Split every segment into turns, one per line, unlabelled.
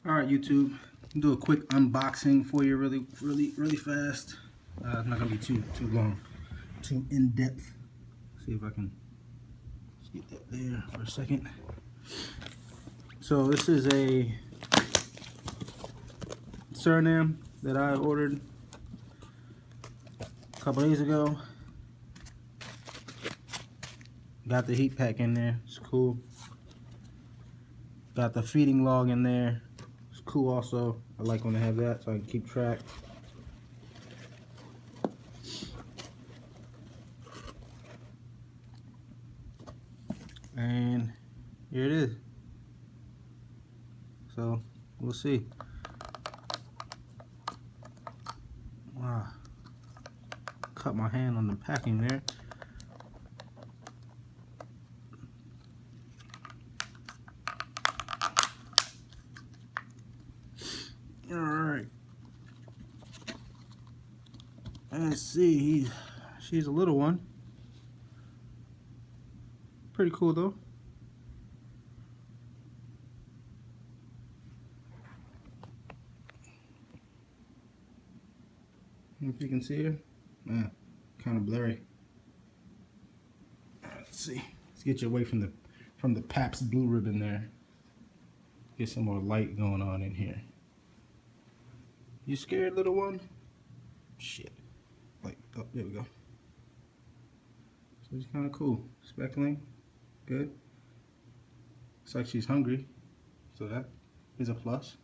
Alright, YouTube, do a quick unboxing for you really fast. It's not gonna be too long, too in-depth. See if I can just get that there for a second. So this is a Suriname that I ordered a couple days ago. Got the heat pack in there, it's cool. Got the feeding log in there, it's cool also. I like when they have that so I can keep track. And here it is. So we'll see. Wow, cut my hand on the packing there. Alright, let's see, she's a little one. Pretty cool though. If you can see her, kind of blurry. Let's see. Let's get you away from the Pabst Blue Ribbon there. Get some more light going on in here. You scared, little one? Shit. Like, oh, there we go. So it's kind of cool. Speckling, good. Looks like she's hungry, so that is a plus.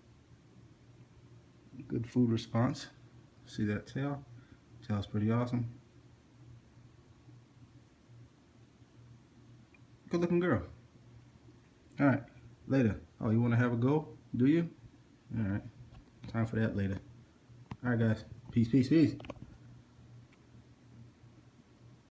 Good food response. See that tail? Tail's pretty awesome. Good looking girl. Alright, later. Oh, you want to have a go? Do you? Alright. Time for that later. Alright guys. Peace.